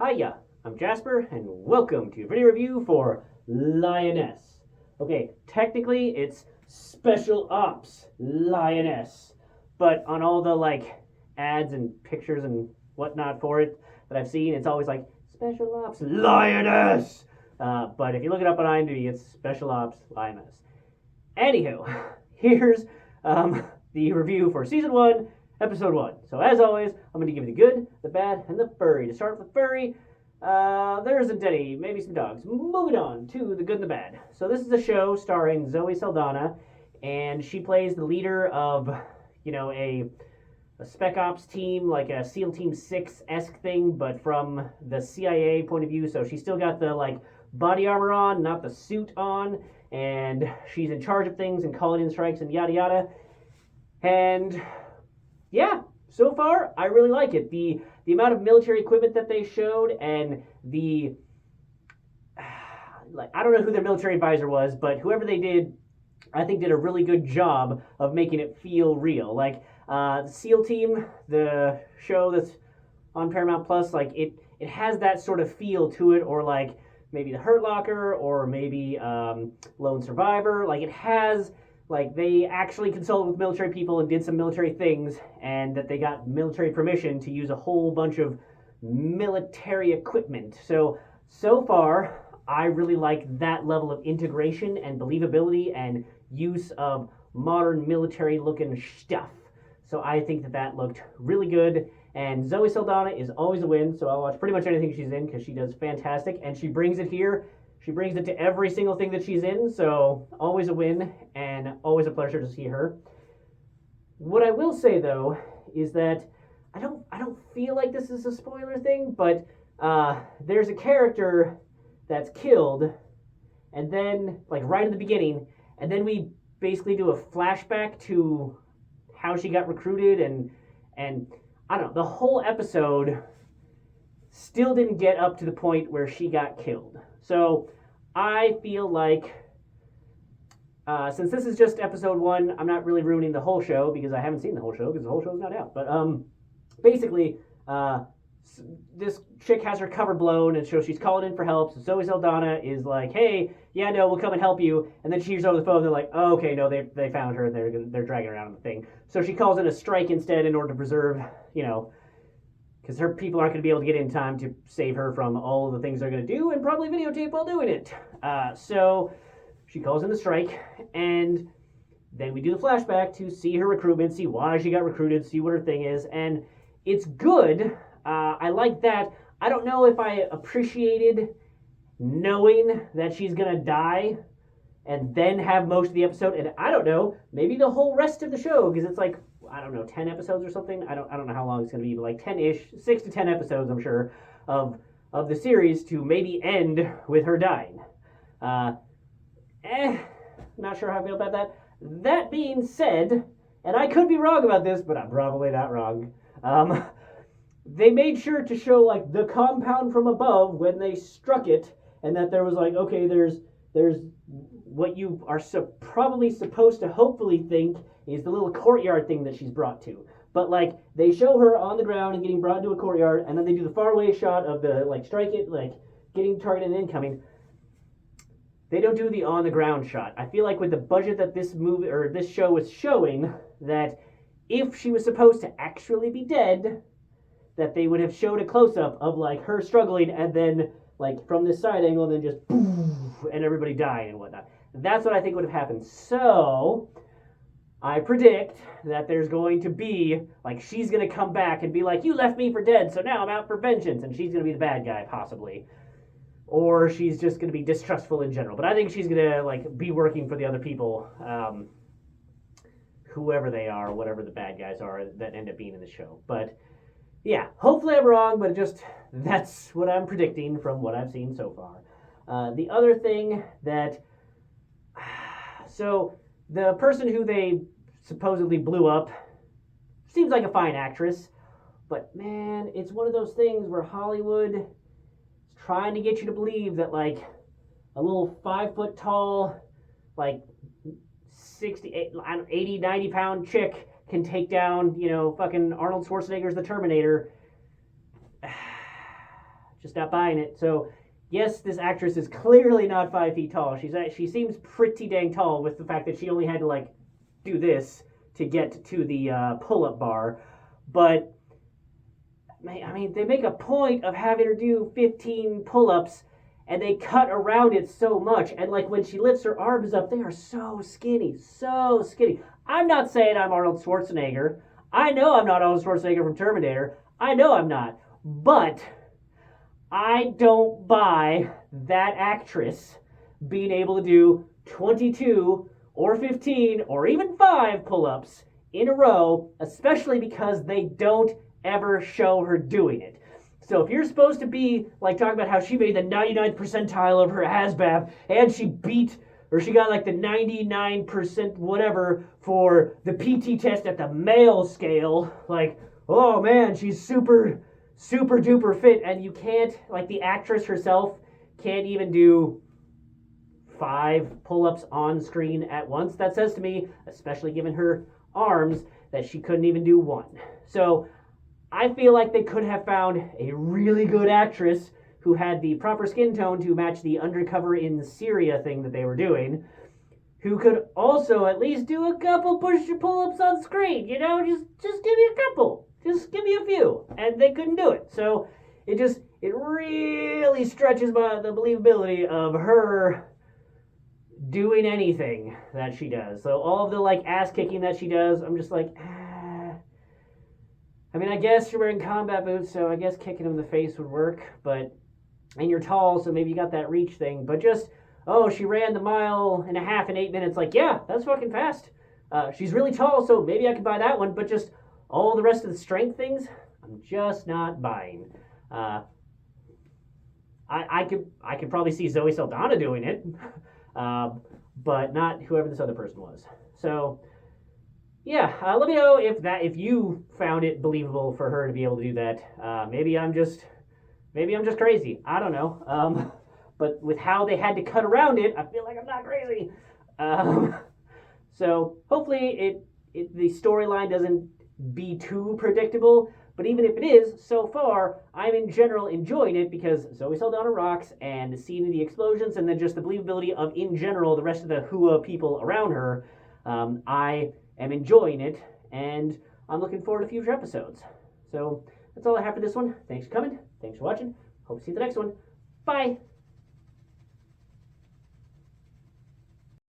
Hiya, I'm Jasper, and welcome to your video review for Lioness. Okay, technically it's Special Ops Lioness, but on all the ads and pictures and whatnot for it that I've seen, it's always like Special Ops Lioness. But if you look it up on IMDb, it's Special Ops Lioness. Anywho, here's the review for Season 1, Episode 1. So as always, I'm going to give you the good, the bad, and the furry. To start with the furry, there isn't any, maybe some dogs. Moving on to the good and the bad. So this is a show starring Zoe Saldana, and she plays the leader of, a spec ops team, like a SEAL Team 6-esque thing, but from the CIA point of view. So she's still got the body armor on, not the suit on, and she's in charge of things and calling in strikes and yada yada. And yeah, so far I really like it. The amount of military equipment that they showed, and the I don't know who their military advisor was, but whoever they did, I think did a really good job of making it feel real. The SEAL Team, the show that's on Paramount Plus, it has that sort of feel to it, or maybe the Hurt Locker, or maybe Lone Survivor. It has they actually consulted with military people and did some military things, and that they got military permission to use a whole bunch of military equipment. So far, I really like that level of integration and believability and use of modern military looking stuff. So I think that looked really good. And Zoe Saldana is always a win, so I'll watch pretty much anything she's in because she does fantastic. And she brings it here. She brings it to every single thing that she's in, so always a win and always a pleasure to see her. What I will say though is that I don't feel like this is a spoiler thing, but there's a character that's killed, and then right at the beginning, and then we basically do a flashback to how she got recruited, and I don't know, the whole episode still didn't get up to the point where she got killed. So I feel like since this is just episode 1, I'm not really ruining the whole show because I haven't seen the whole show because the whole show's not out. But basically, this chick has her cover blown, and so she's calling in for help. So Zoe Saldana is like, "Hey, yeah, no, we'll come and help you." And then she hears over the phone, they're like, "Oh, okay, no, they found her. They're dragging her around on the thing." So she calls in a strike instead in order to preserve, because her people aren't going to be able to get in time to save her from all of the things they're going to do and probably videotape while doing it. So she calls in the strike, and then we do the flashback to see her recruitment, see why she got recruited, see what her thing is, and it's good. I like that. I don't know if I appreciated knowing that she's going to die and then have most of the episode, and I don't know, maybe the whole rest of the show, because it's I don't know, 10 episodes or something. I don't know how long it's going to be, but 10-ish, 6 to 10 episodes, I'm sure, of the series to maybe end with her dying. Not sure how I feel about that. That being said, and I could be wrong about this, but I'm probably not wrong. They made sure to show the compound from above when they struck it, and that there was okay, there's what you are probably supposed to hopefully think is the little courtyard thing that she's brought to. But they show her on the ground and getting brought into a courtyard, and then they do the far away shot of the strike it, getting targeted and incoming. They don't do the on the ground shot. I feel like with the budget that this movie or this show was showing, that if she was supposed to actually be dead, that they would have showed a close up of her struggling, and then from this side angle, and then just poof, and everybody dying and whatnot. That's what I think would have happened. So I predict that there's going to be she's going to come back and be like, "You left me for dead, so now I'm out for vengeance," and she's going to be the bad guy possibly, or she's just going to be distrustful in general. But I think she's going to be working for the other people, whoever they are, whatever the bad guys are that end up being in the show. But yeah, hopefully I'm wrong, but that's what I'm predicting from what I've seen so far. The other thing that, so the person who they supposedly blew up seems like a fine actress, but man, it's one of those things where Hollywood is trying to get you to believe that a little 5 foot tall, 60, 80, 90 pound chick can take down, fucking Arnold Schwarzenegger's The Terminator. just not buying it. So yes, this actress is clearly not 5 feet tall. She seems pretty dang tall with the fact that she only had to like do this to get to the pull-up bar. But I mean, they make a point of having her do 15 pull-ups, and they cut around it so much. And like when she lifts her arms up, they are so skinny, so skinny. I'm not saying I'm Arnold Schwarzenegger. I know I'm not Arnold Schwarzenegger from Terminator. I know I'm not. But I don't buy that actress being able to do 22 or 15 or even 5 pull-ups in a row, especially because they don't ever show her doing it. So if you're supposed to be like talking about how she made the 99th percentile of her ASVAB and she beat or she got like the 99% whatever for the PT test at the male scale, like, oh man, she's super duper fit, and you can't, like, the actress herself can't even do 5 pull-ups on screen at once. That says to me, especially given her arms, that she couldn't even do 1. So I feel like they could have found a really good actress who had the proper skin tone to match the undercover in Syria thing that they were doing, who could also at least do a couple pull-ups on screen, you know, just give me a couple. Just give me a few. And they couldn't do it. So it really stretches the believability of her doing anything that she does. So all of the like ass kicking that she does, I'm just like, I mean, I guess you're wearing combat boots, so I guess kicking him in the face would work, and you're tall, so maybe you got that reach thing, but just, oh, she ran the 1.5 miles in 8 minutes, like, yeah, that's fucking fast. She's really tall, so maybe I could buy that one, but just all the rest of the strength things, I'm just not buying. I could probably see Zoe Saldana doing it, but not whoever this other person was. So yeah, let me know if you found it believable for her to be able to do that. Maybe I'm just crazy. I don't know. But with how they had to cut around it, I feel like I'm not crazy. So hopefully the storyline doesn't be too predictable. But even if it is, so far, I'm in general enjoying it because Zoe Saldana rocks, and seeing the explosions and then just the believability of, in general, the rest of the Hua people around her, I am enjoying it, and I'm looking forward to future episodes. So that's all I have for this one. Thanks for coming. Thanks for watching. Hope to see you in the next one. Bye.